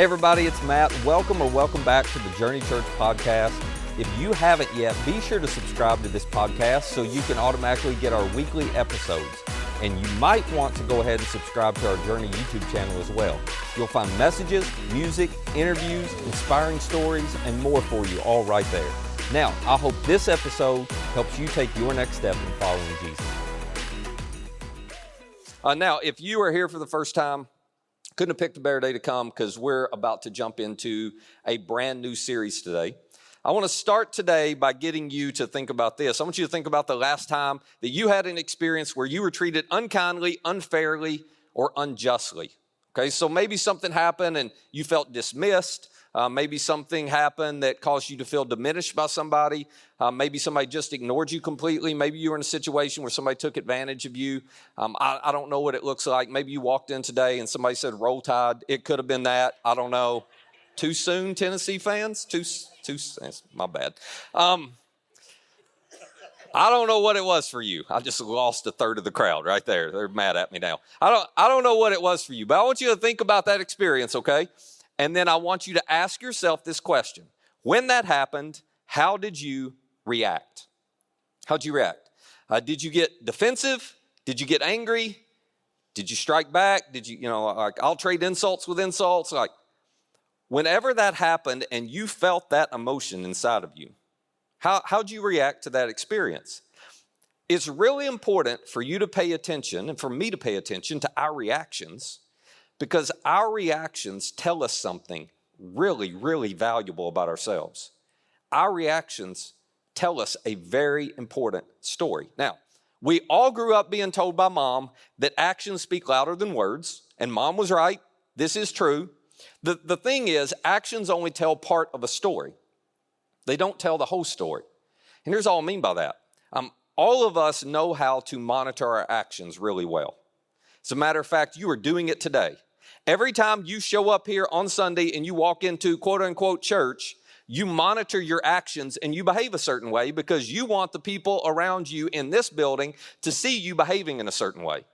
Hey everybody, it's Matt. Welcome back to the Journey Church podcast. If you haven't yet, be sure to subscribe to this podcast so you can automatically get our weekly episodes. And you might want to go ahead and subscribe to our Journey YouTube channel as well. You'll find messages, music, interviews, inspiring stories, and more for you all right there. Now, I hope this episode helps you take your next step in following Jesus. Now, if you are here for the first time, couldn't have picked a better day to come because we're about to jump into a brand new series today. I want to start today by getting you to think about this. I want you to think about the last time that you had an experience where you were treated unkindly, unfairly, or unjustly. Okay, so maybe something happened and you felt dismissed. Maybe something happened that caused you to feel diminished by somebody. Maybe somebody just ignored you completely. Maybe you were in a situation where somebody took advantage of you. I don't know what it looks like. Maybe you walked in today and somebody said Roll Tide. It could have been that. I don't know. Too soon, Tennessee fans? That's my bad. I don't know what it was for you. I just lost a third of the crowd right there. They're mad at me now. I don't know what it was for you, but I want you to think about that experience, okay? And then I want you to ask yourself this question. When that happened, how did you react? How'd you react? Did you get defensive? Did you get angry? Did you strike back? Did you, like, I'll trade insults with insults? Like, whenever that happened and you felt that emotion inside of you, how'd you react to that experience? It's really important for you to pay attention and for me to pay attention to our reactions, because our reactions tell us something really, really valuable about ourselves. Our reactions tell us a very important story. Now, we all grew up being told by mom that actions speak louder than words, and mom was right. This is true. The thing is, actions only tell part of a story. They don't tell the whole story. And here's all I mean by that. All of us know how to monitor our actions really well. As a matter of fact, you are doing it today. Every time you show up here on Sunday and you walk into quote unquote church, you monitor your actions and you behave a certain way because you want the people around you in this building to see you behaving in a certain way.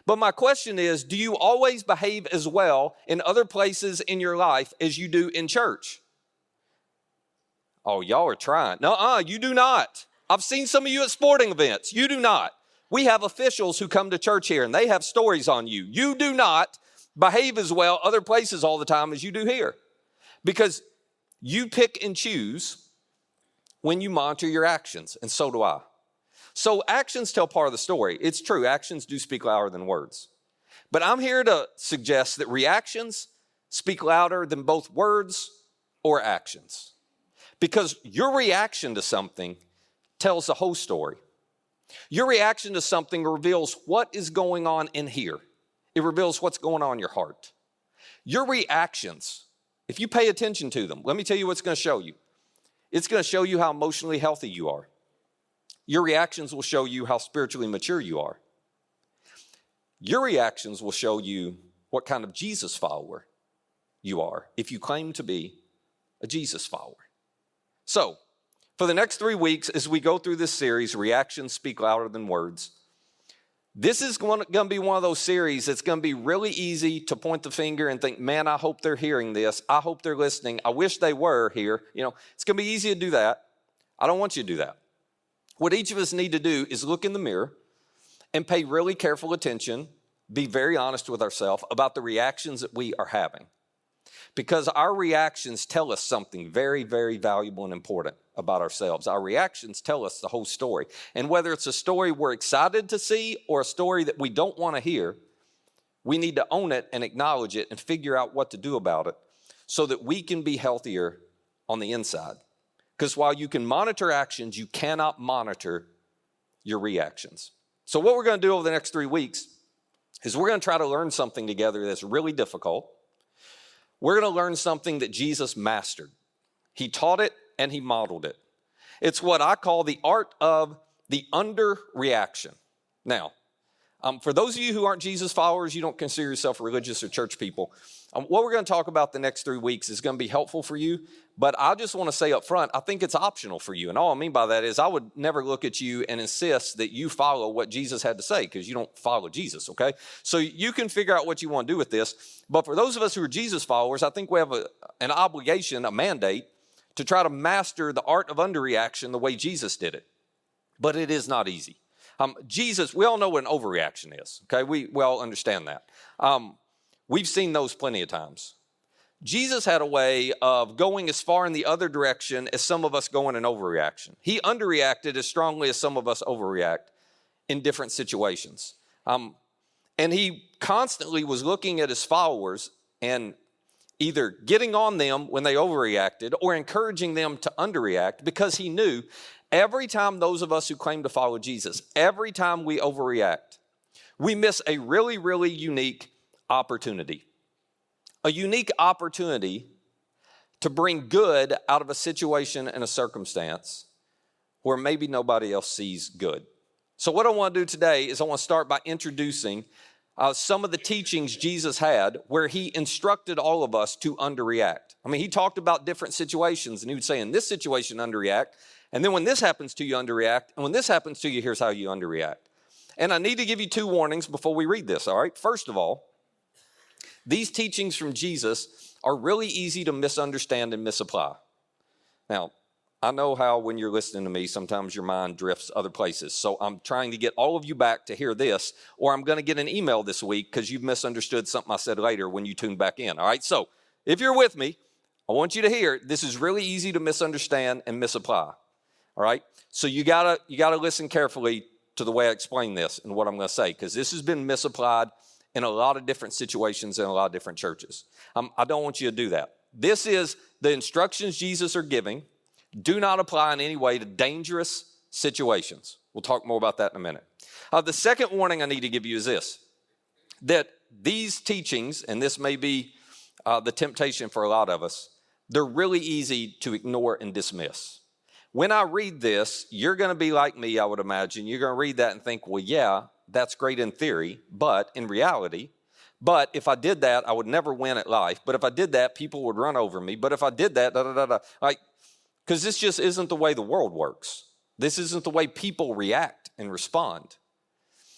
But my question is, do you always behave as well in other places in your life as you do in church? Oh, y'all are trying. No, you do not. I've seen some of you at sporting events. You do not. We have officials who come to church here and they have stories on you. You do not behave as well other places all the time as you do here, because you pick and choose when you monitor your actions, and so do I. So actions tell part of the story. It's true, actions do speak louder than words. But I'm here to suggest that reactions speak louder than both words or actions, because your reaction to something tells the whole story. Your reaction to something reveals what is going on in here. It reveals what's going on in your heart. Your reactions, if you pay attention to them, let me tell you what's going to show you. It's going to show you how emotionally healthy you are. Your reactions will show you how spiritually mature you are. Your reactions will show you what kind of Jesus follower you are if you claim to be a Jesus follower. So, for the next 3 weeks, as we go through this series, Reactions Speak Louder Than Words, this is going to be one of those series that's going to be really easy to point the finger and think, man, I hope they're hearing this. I hope they're listening. I wish they were here. It's going to be easy to do that. I don't want you to do that. What each of us need to do is look in the mirror and pay really careful attention, be very honest with ourselves about the reactions that we are having. Because our reactions tell us something very, very valuable and important about ourselves. Our reactions tell us the whole story. And whether it's a story we're excited to see or a story that we don't want to hear, we need to own it and acknowledge it and figure out what to do about it so that we can be healthier on the inside. Because while you can monitor actions, you cannot monitor your reactions. So what we're going to do over the next 3 weeks is we're going to try to learn something together that's really difficult. We're going to learn something that Jesus mastered. He taught it and he modeled it. It's what I call the art of the underreaction. Now, For those of you who aren't Jesus followers, you don't consider yourself religious or church people, what we're going to talk about the next 3 weeks is going to be helpful for you. But I just want to say up front, I think it's optional for you. And all I mean by that is I would never look at you and insist that you follow what Jesus had to say, because you don't follow Jesus, okay? So you can figure out what you want to do with this. But for those of us who are Jesus followers, I think we have an obligation, a mandate, to try to master the art of underreaction the way Jesus did it. But it is not easy. Jesus, we all know what an overreaction is, okay? We all understand that. We've seen those plenty of times. Jesus had a way of going as far in the other direction as some of us go in an overreaction. He underreacted as strongly as some of us overreact in different situations. And he constantly was looking at his followers and either getting on them when they overreacted or encouraging them to underreact, because he knew every time those of us who claim to follow Jesus, every time we overreact, we miss a really, really unique opportunity. A unique opportunity to bring good out of a situation and a circumstance where maybe nobody else sees good. So what I want to do today is I want to start by introducing some of the teachings Jesus had where he instructed all of us to underreact. I mean, he talked about different situations, and he would say, in this situation, underreact. And then when this happens to you, underreact. And when this happens to you, here's how you underreact. And I need to give you 2 warnings before we read this, all right? First of all, these teachings from Jesus are really easy to misunderstand and misapply. Now, I know how when you're listening to me, sometimes your mind drifts other places. So I'm trying to get all of you back to hear this, or I'm going to get an email this week because you've misunderstood something I said later when you tune back in, all right? So if you're with me, I want you to hear this is really easy to misunderstand and misapply, all right? So you gotta listen carefully to the way I explain this and what I'm going to say, because this has been misapplied in a lot of different situations in a lot of different churches. I don't want you to do that. This is the instructions Jesus are giving. Do not apply in any way to dangerous situations. We'll talk more about that in a minute. The second warning I need to give you is this, that these teachings, and this may be the temptation for a lot of us, they're really easy to ignore and dismiss. When I read this, you're going to be like me, I would imagine. You're going to read that and think, well, yeah, that's great in theory, but in reality, but if I did that, I would never win at life. But if I did that, people would run over me. But if I did that, like, because this just isn't the way the world works. This isn't the way people react and respond.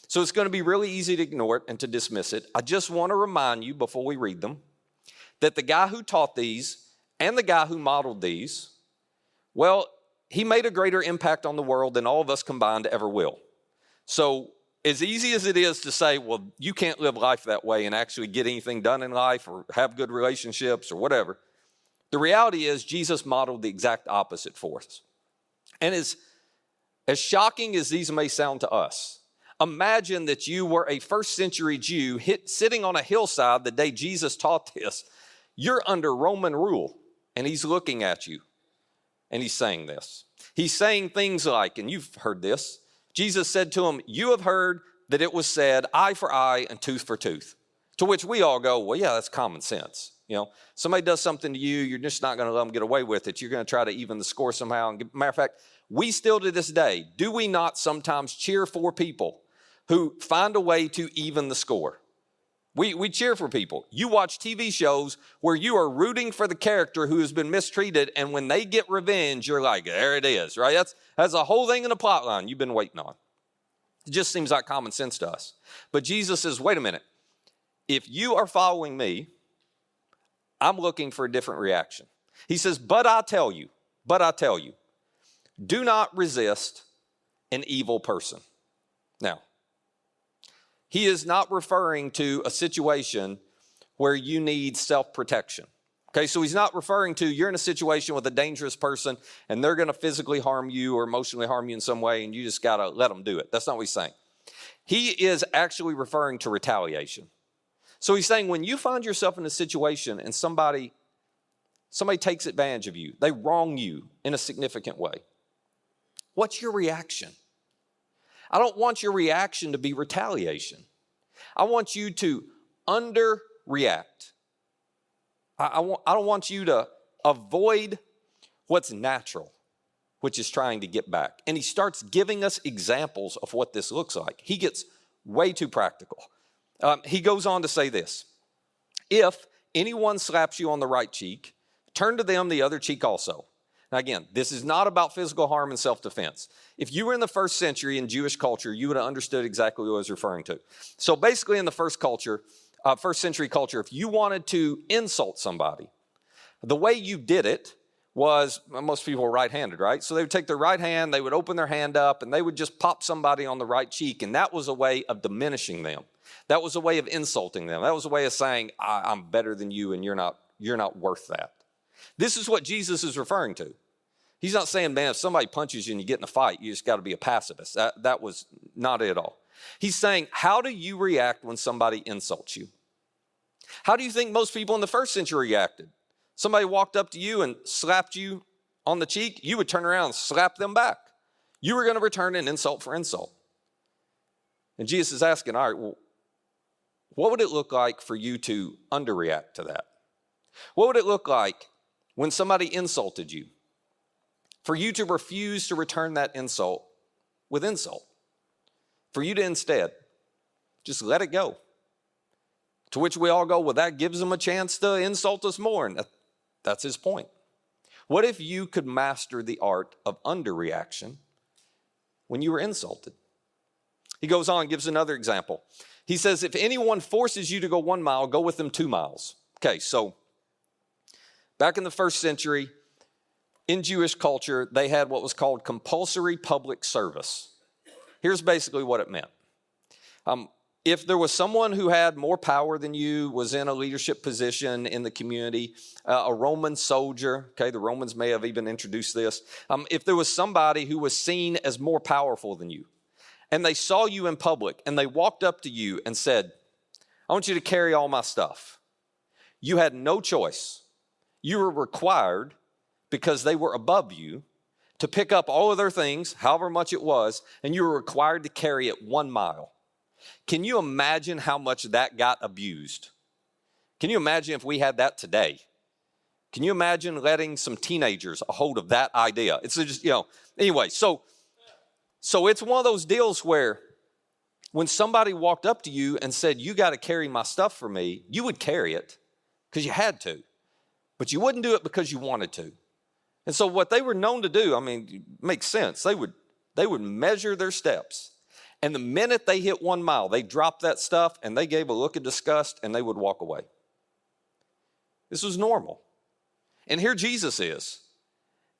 So it's going to be really easy to ignore it and to dismiss it. I just want to remind you before we read them that the guy who taught these and the guy who modeled these, well, he made a greater impact on the world than all of us combined ever will. So as easy as it is to say, well, you can't live life that way and actually get anything done in life or have good relationships or whatever, the reality is Jesus modeled the exact opposite for us. And as shocking as these may sound to us, imagine that you were a first century Jew sitting on a hillside the day Jesus taught this. You're under Roman rule, and he's looking at you, and he's saying this. He's saying things like, and you've heard this, Jesus said to him, you have heard that it was said, eye for eye and tooth for tooth. To which we all go, well, yeah, that's common sense. You know, somebody does something to you, you're just not going to let them get away with it. You're going to try to even the score somehow. And matter of fact, we still to this day, do we not sometimes cheer for people who find a way to even the score? We cheer for people. You watch TV shows where you are rooting for the character who has been mistreated, and when they get revenge, you're like, there it is, right? That's a whole thing in the plot line you've been waiting on. It just seems like common sense to us. But Jesus says, wait a minute. If you are following me, I'm looking for a different reaction. He says, but I tell you, do not resist an evil person. Now, he is not referring to a situation where you need self-protection. Okay, so he's not referring to you're in a situation with a dangerous person and they're going to physically harm you or emotionally harm you in some way and you just got to let them do it. That's not what he's saying. He is actually referring to retaliation. So he's saying when you find yourself in a situation and somebody takes advantage of you, they wrong you in a significant way, what's your reaction? I don't want your reaction to be retaliation. I want you to underreact. I don't want you to avoid what's natural, which is trying to get back. And he starts giving us examples of what this looks like. He gets Way too practical. He goes on to say this. If anyone slaps you on the right cheek, turn to them the other cheek also. Now again, this is not about physical harm and self-defense. If you were in the first century in Jewish culture, you would have understood exactly what I was referring to. So basically in the first century culture, if you wanted to insult somebody, the way you did it was, most people were right-handed, right? So they would take their right hand, they would open their hand up, and they would just pop somebody on the right cheek, and that was a way of diminishing them. That was a way of insulting them. That was a way of saying, I'm better than you, and you're not worth that. This is what Jesus is referring to. He's not saying, man, if somebody punches you and you get in a fight, you just got to be a pacifist. That was not it at all. He's saying, how do you react when somebody insults you? How do you think most people in the first century reacted? Somebody walked up to you and slapped you on the cheek, you would turn around and slap them back. You were going to return an insult for insult. And Jesus is asking, all right, well, what would it look like for you to underreact to that? What would it look like when somebody insulted you? For you to refuse to return that insult with insult. For you to instead just let it go. To which we all go, well, that gives them a chance to insult us more. And that's his point. What if you could master the art of underreaction when you were insulted? He goes on and gives another example. He says, if anyone forces you to go 1 mile, go with them 2 miles. Okay, so back in the first century, in Jewish culture, they had what was called compulsory public service. Here's basically what it meant. If there was someone who had more power than you, was in a leadership position in the community, a Roman soldier, okay, the Romans may have even introduced this. If there was somebody who was seen as more powerful than you, and they saw you in public, and they walked up to you and said, I want you to carry all my stuff. You had no choice. You were required, because they were above you, to pick up all of their things, however much it was, and you were required to carry it 1 mile. Can you imagine how much that got abused? Can you imagine if we had that today? Can you imagine letting some teenagers a hold of that idea? It's just, anyway, so it's one of those deals where when somebody walked up to you and said, you got to carry my stuff for me, you would carry it because you had to, but you wouldn't do it because you wanted to. And so what they were known to do, it makes sense. They would measure their steps. And the minute they hit 1 mile, they dropped that stuff and they gave a look of disgust and they would walk away. This was normal. And here Jesus is.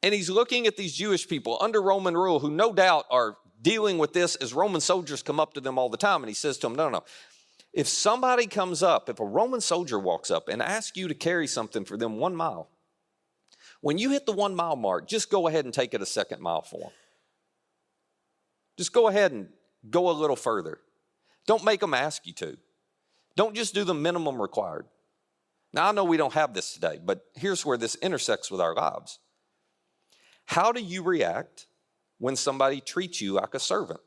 And he's looking at these Jewish people under Roman rule who no doubt are dealing with this as Roman soldiers come up to them all the time. And he says to them, no. If somebody comes up, if a Roman soldier walks up and asks you to carry something for them 1 mile, when you hit the 1 mile mark, just go ahead and take it a 2nd mile for them. Just go ahead and go a little further. Don't make them ask you to. Don't just do the minimum required. Now, I know we don't have this today, but here's where this intersects with our lives. How do you react when somebody treats you like a servant?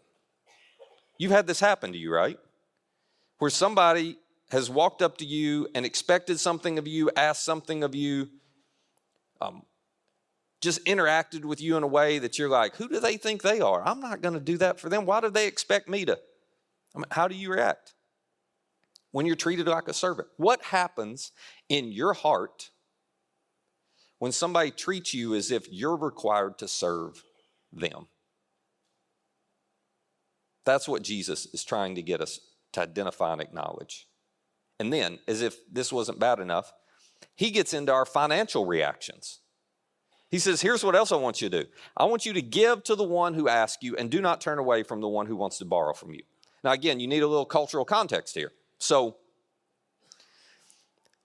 You've had this happen to you, right? Where somebody has walked up to you and expected something of you, asked something of you, just interacted with you in a way that you're like, who do they think they are? I'm not going to do that for them. Why do they expect me to? How do you react when you're treated like a servant? What happens in your heart when somebody treats you as if you're required to serve them? That's what Jesus is trying to get us to identify and acknowledge. And then, as if this wasn't bad enough, he gets into our financial reactions. He says, here's what else I want you to do. I want you to give to the one who asks you and do not turn away from the one who wants to borrow from you. Now, again, you need a little cultural context here. So,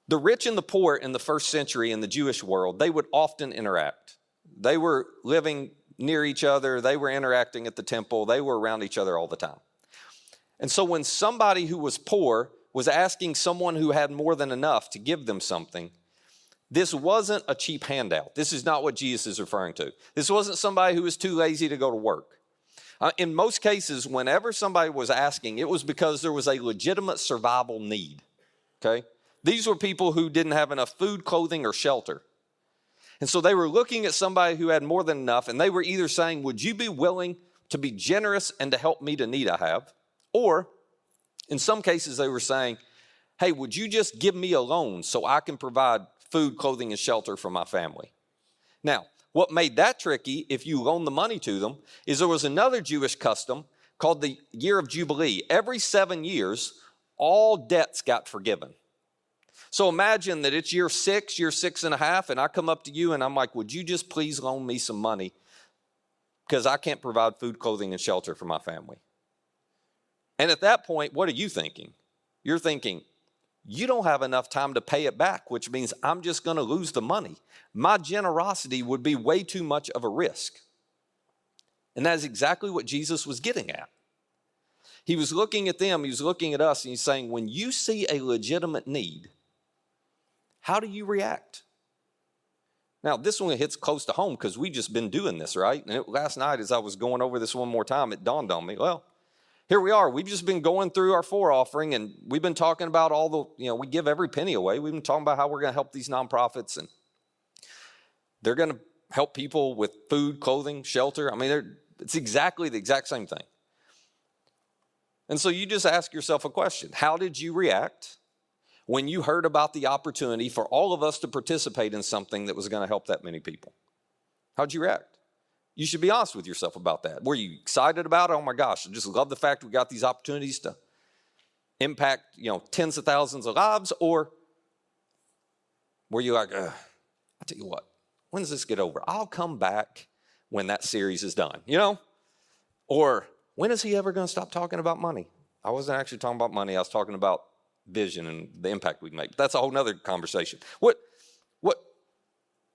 the rich and the poor in the first century in the Jewish world, they would often interact. They were living near each other. They were interacting at the temple. They were around each other all the time. And so when somebody who was poor was asking someone who had more than enough to give them something, this wasn't a cheap handout. This is not what Jesus is referring to. This wasn't somebody who was too lazy to go to work. In most cases, whenever somebody was asking, it was because there was a legitimate survival need, okay? These were people who didn't have enough food, clothing, or shelter. And so they were looking at somebody who had more than enough, and they were either saying, would you be willing to be generous and to help meet a need I have? Or In some cases, they were saying, hey, would you just give me a loan so I can provide food, clothing, and shelter for my family? Now, what made that tricky, if you loan the money to them, is there was another Jewish custom called the year of Jubilee. Every 7 years, all debts got forgiven. So imagine that it's year 6.5, and I come up to you and I'm like, would you just please loan me some money because I can't provide food, clothing, and shelter for my family? And at that point, what are you thinking? You're thinking, you don't have enough time to pay it back, which means I'm just going to lose the money. My generosity would be way too much of a risk. And that is exactly what Jesus was getting at. He was looking at them, he was looking at us, and he's saying, when you see a legitimate need, how do you react? Now, this one hits close to home because we've just been doing this, right? And last night as I was going over this one more time, it dawned on me, well, here we are. We've just been going through our offering, and we've been talking about all the, we give every penny away. We've been talking about how we're going to help these nonprofits, and they're going to help people with food, clothing, shelter. I mean, it's exactly the exact same thing. And so you just ask yourself a question. How did you react when you heard about the opportunity for all of us to participate in something that was going to help that many people? How'd you react? You should be honest with yourself about that. Were you excited about it? Oh my gosh, I just love the fact we got these opportunities to impact, tens of thousands of lives. Or were you like, I'll tell you what, when does this get over? I'll come back when that series is done, Or when is he ever going to stop talking about money? I wasn't actually talking about money. I was talking about vision and the impact we can make. But that's a whole nother conversation. What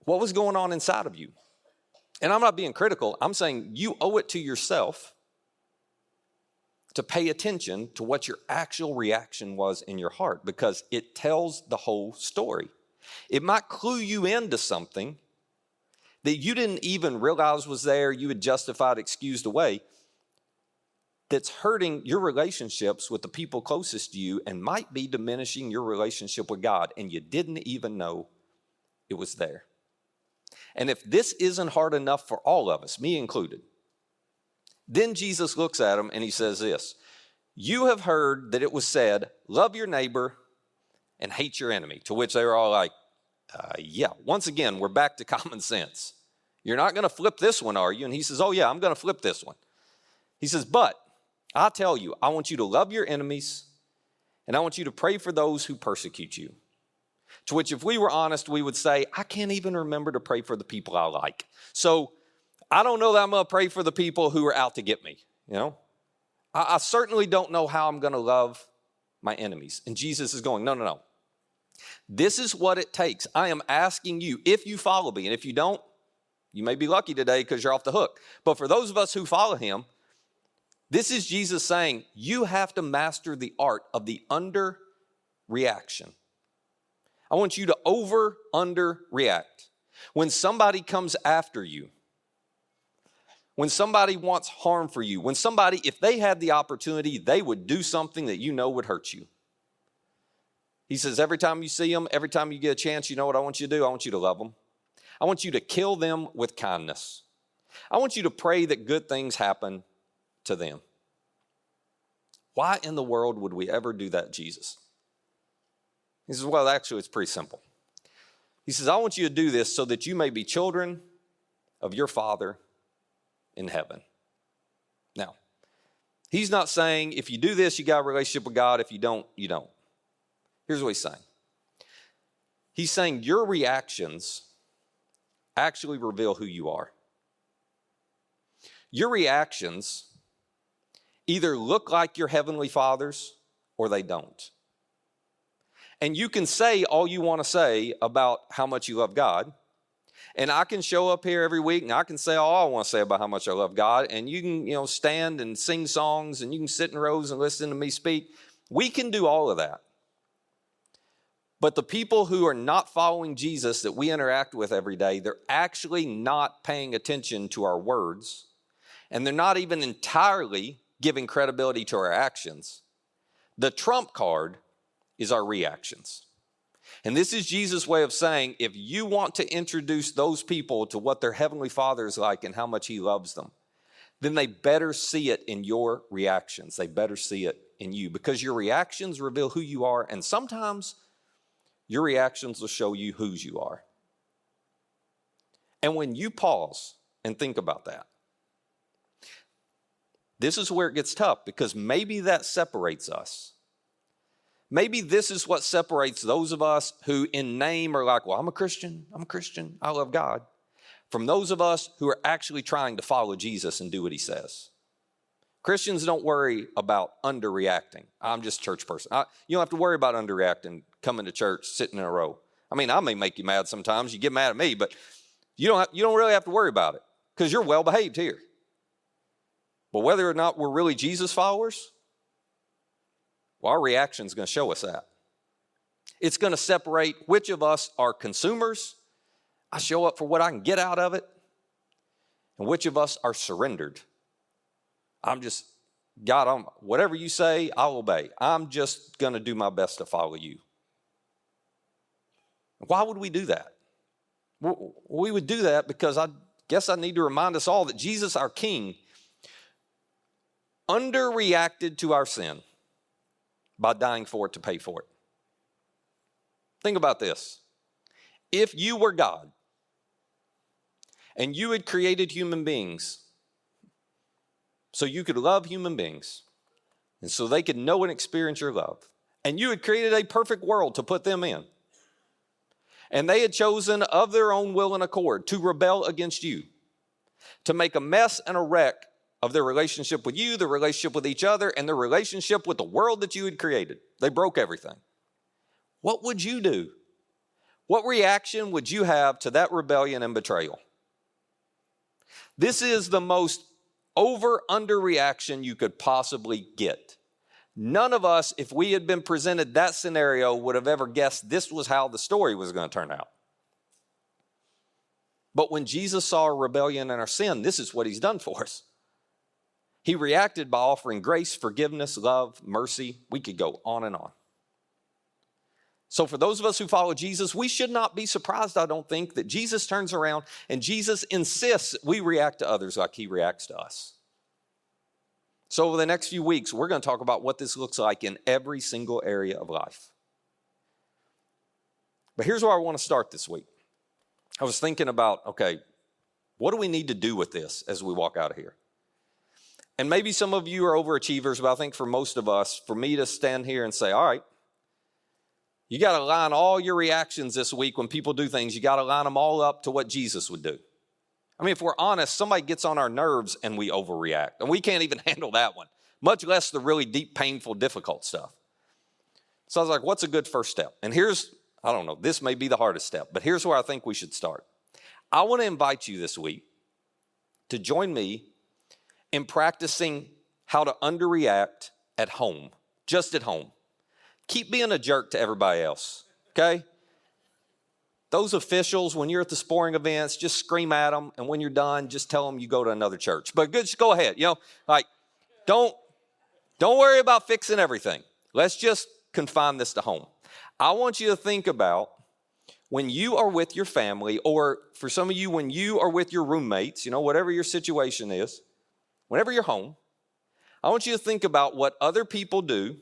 was going on inside of you? And I'm not being critical. I'm saying you owe it to yourself to pay attention to what your actual reaction was in your heart, because it tells the whole story. It might clue you into something that you didn't even realize was there, you had justified, excused away, that's hurting your relationships with the people closest to you and might be diminishing your relationship with God, and you didn't even know it was there. And if this isn't hard enough for all of us, me included, then Jesus looks at them and he says this, you have heard that it was said, love your neighbor and hate your enemy, to which they were all like, yeah. Once again, we're back to common sense. You're not going to flip this one, are you? And he says, oh yeah, I'm going to flip this one. He says, but I tell you, I want you to love your enemies and I want you to pray for those who persecute you. To which if we were honest, we would say, I can't even remember to pray for the people I like. So I don't know that I'm going to pray for the people who are out to get me. I certainly don't know how I'm going to love my enemies. And Jesus is going, no. This is what it takes. I am asking you, if you follow me, and if you don't, you may be lucky today because you're off the hook. But for those of us who follow him, this is Jesus saying, you have to master the art of the under-reaction. I want you to under-react. When somebody comes after you, when somebody wants harm for you, when somebody, if they had the opportunity, they would do something that would hurt you. He says, every time you see them, every time you get a chance, you know what I want you to do? I want you to love them. I want you to kill them with kindness. I want you to pray that good things happen to them. Why in the world would we ever do that, Jesus? He says, well, actually, it's pretty simple. He says, I want you to do this so that you may be children of your Father in heaven. Now, he's not saying if you do this, you got a relationship with God. If you don't, you don't. Here's what he's saying. He's saying your reactions actually reveal who you are. Your reactions either look like your heavenly Father's or they don't. And you can say all you want to say about how much you love God. And I can show up here every week and I can say all I want to say about how much I love God. And you can, stand and sing songs and you can sit in rows and listen to me speak. We can do all of that. But the people who are not following Jesus that we interact with every day, they're actually not paying attention to our words. And they're not even entirely giving credibility to our actions. The trump card is our reactions. And this is Jesus' way of saying, if you want to introduce those people to what their heavenly Father is like and how much he loves them, then they better see it in your reactions. They better see it in you because your reactions reveal who you are, and sometimes your reactions will show you whose you are. And when you pause and think about that, this is where it gets tough because maybe that separates us. Maybe this is what separates those of us who in name are like, well, I'm a Christian, I love God, from those of us who are actually trying to follow Jesus and do what he says. Christians don't worry about underreacting. I'm just a church person. You don't have to worry about underreacting, coming to church, sitting in a row. I mean, I may make you mad sometimes. You get mad at me, but you don't really have to worry about it because you're well behaved here. But whether or not we're really Jesus followers, well, our reaction is going to show us that. It's going to separate which of us are consumers. I show up for what I can get out of it. And which of us are surrendered. God, whatever you say, I'll obey. I'm just going to do my best to follow you. Why would we do that? We would do that because I guess I need to remind us all that Jesus, our King, underreacted to our sin by dying for it to pay for it. Think about this. If you were God and you had created human beings so you could love human beings and so they could know and experience your love, and you had created a perfect world to put them in, and they had chosen of their own will and accord to rebel against you, to make a mess and a wreck of their relationship with you, their relationship with each other, and their relationship with the world that you had created. They broke everything. What would you do? What reaction would you have to that rebellion and betrayal? This is the most over-under reaction you could possibly get. None of us, if we had been presented that scenario, would have ever guessed this was how the story was going to turn out. But when Jesus saw our rebellion and our sin, this is what he's done for us. He reacted by offering grace, forgiveness, love, mercy. We could go on and on. So for those of us who follow Jesus, we should not be surprised, I don't think, that Jesus turns around and Jesus insists we react to others like he reacts to us. So over the next few weeks, we're going to talk about what this looks like in every single area of life. But here's where I want to start this week. I was thinking about, okay, what do we need to do with this as we walk out of here? And maybe some of you are overachievers, but I think for most of us, for me to stand here and say, all right, you got to line all your reactions this week when people do things, you got to line them all up to what Jesus would do. I mean, if we're honest, somebody gets on our nerves and we overreact. And we can't even handle that one, much less the really deep, painful, difficult stuff. So I was like, what's a good first step? And here's, I don't know, this may be the hardest step, but here's where I think we should start. I want to invite you this week to join me in practicing how to underreact at home, just at home. Keep being a jerk to everybody else, okay? Those officials, when you're at the sporting events, just scream at them, and when you're done, just tell them you go to another church. But just go ahead, don't worry about fixing everything. Let's just confine this to home. I want you to think about when you are with your family, or for some of you, when you are with your roommates, whatever your situation is, whenever you're home, I want you to think about what other people do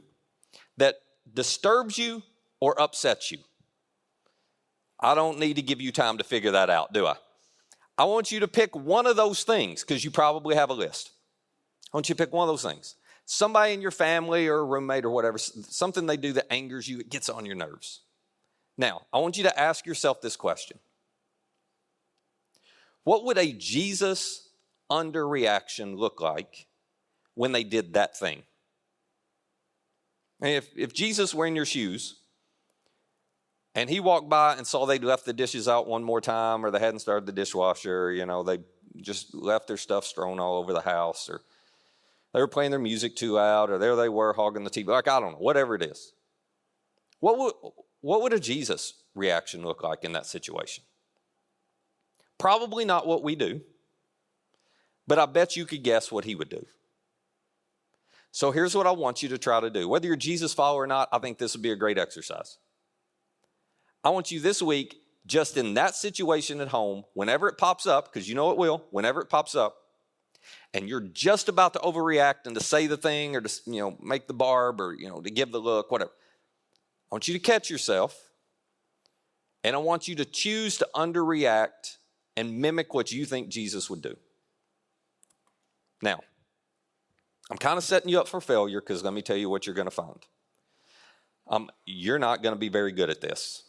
that disturbs you or upsets you. I don't need to give you time to figure that out, do I? I want you to pick one of those things because you probably have a list. I want you to pick one of those things. Somebody in your family or a roommate or whatever, something they do that angers you, it gets on your nerves. Now, I want you to ask yourself this question. What would a Jesus underreaction look like when they did that thing? And if Jesus were in your shoes and he walked by and saw they'd left the dishes out one more time, or they hadn't started the dishwasher, they just left their stuff strewn all over the house, or they were playing their music too loud, or there they were hogging the TV, I don't know, whatever it is. What would a Jesus reaction look like in that situation? Probably not what we do, but I bet you could guess what he would do. So here's what I want you to try to do. Whether you're a Jesus follower or not, I think this would be a great exercise. I want you this week, just in that situation at home, whenever it pops up, because you know it will, whenever it pops up, and you're just about to overreact and to say the thing or to, make the barb or, to give the look, whatever. I want you to catch yourself, and I want you to choose to underreact and mimic what you think Jesus would do. Now, I'm kind of setting you up for failure because let me tell you what you're going to find. You're not going to be very good at this.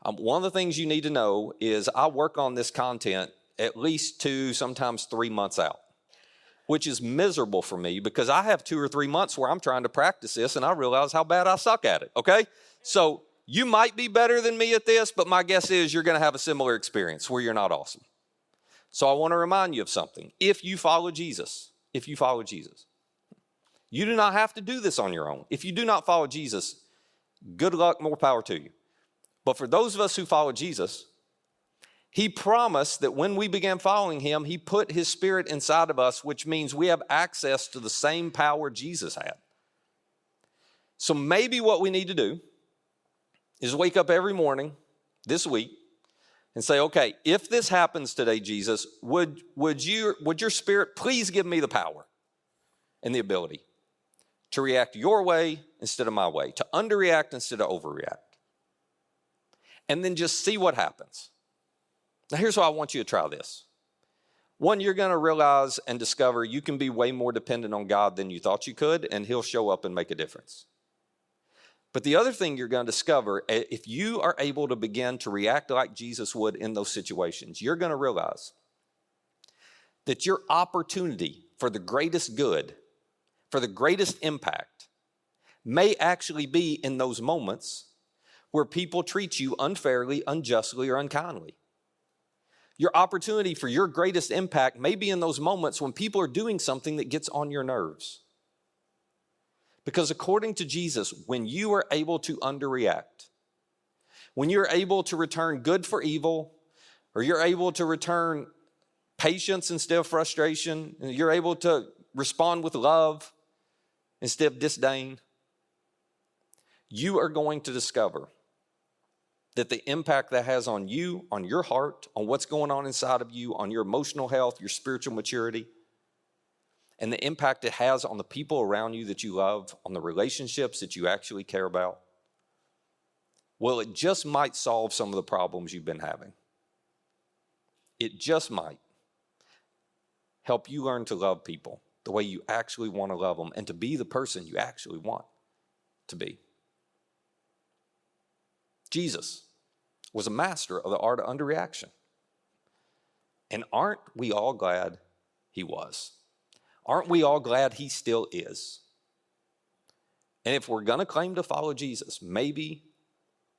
One of the things you need to know is I work on this content at least 2, sometimes 3 months out, which is miserable for me because I have 2 or 3 months where I'm trying to practice this and I realize how bad I suck at it, okay? So you might be better than me at this, but my guess is you're going to have a similar experience where you're not awesome. So I want to remind you of something. If you follow Jesus, you do not have to do this on your own. If you do not follow Jesus, good luck, more power to you. But for those of us who follow Jesus, he promised that when we began following him, he put his Spirit inside of us, which means we have access to the same power Jesus had. So maybe what we need to do is wake up every morning this week and say, okay, if this happens today, Jesus, would your Spirit please give me the power and the ability to react your way instead of my way, to underreact instead of overreact. And then just see what happens. Now, here's why I want you to try this. One, you're going to realize and discover you can be way more dependent on God than you thought you could, and he'll show up and make a difference. But the other thing you're going to discover, if you are able to begin to react like Jesus would in those situations, you're going to realize that your opportunity for the greatest good, for the greatest impact, may actually be in those moments where people treat you unfairly, unjustly, or unkindly. Your opportunity for your greatest impact may be in those moments when people are doing something that gets on your nerves. Because according to Jesus, when you are able to underreact, when you're able to return good for evil, or you're able to return patience instead of frustration, and you're able to respond with love instead of disdain, you are going to discover that the impact that has on you, on your heart, on what's going on inside of you, on your emotional health, your spiritual maturity, and the impact it has on the people around you that you love, on the relationships that you actually care about, well, it just might solve some of the problems you've been having. It just might help you learn to love people the way you actually want to love them and to be the person you actually want to be. Jesus was a master of the art of underreaction. And aren't we all glad he was? Aren't we all glad he still is? And if we're going to claim to follow Jesus, maybe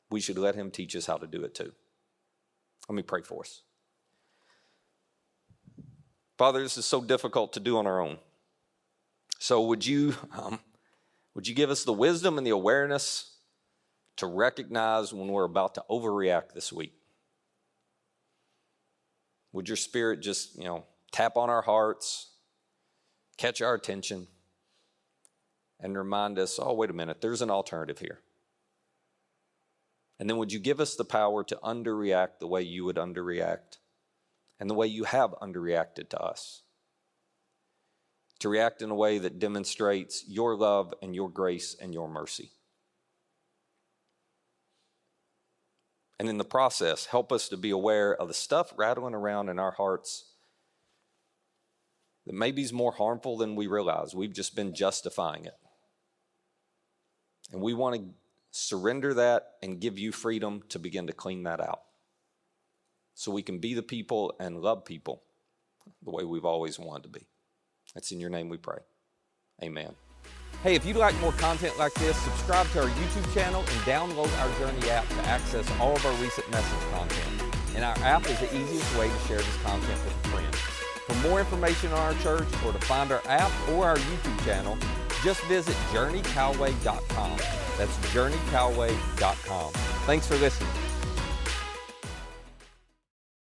we should let him teach us how to do it too. Let me pray for us. Father, this is so difficult to do on our own. So would you give us the wisdom and the awareness to recognize when we're about to overreact this week? Would your Spirit just, tap on our hearts, catch our attention, and remind us, oh, wait a minute, there's an alternative here. And then would you give us the power to underreact the way you would underreact and the way you have underreacted to us? To react in a way that demonstrates your love and your grace and your mercy. And in the process, help us to be aware of the stuff rattling around in our hearts that maybe is more harmful than we realize. We've just been justifying it. And we want to surrender that and give you freedom to begin to clean that out, so we can be the people and love people the way we've always wanted to be. It's in your name we pray. Amen. Hey, if you'd like more content like this, subscribe to our YouTube channel and download our Journey app to access all of our recent message content. And our app is the easiest way to share this content with a friend. For more information on our church or to find our app or our YouTube channel, just visit journeycalway.com. That's journeycalway.com. Thanks for listening.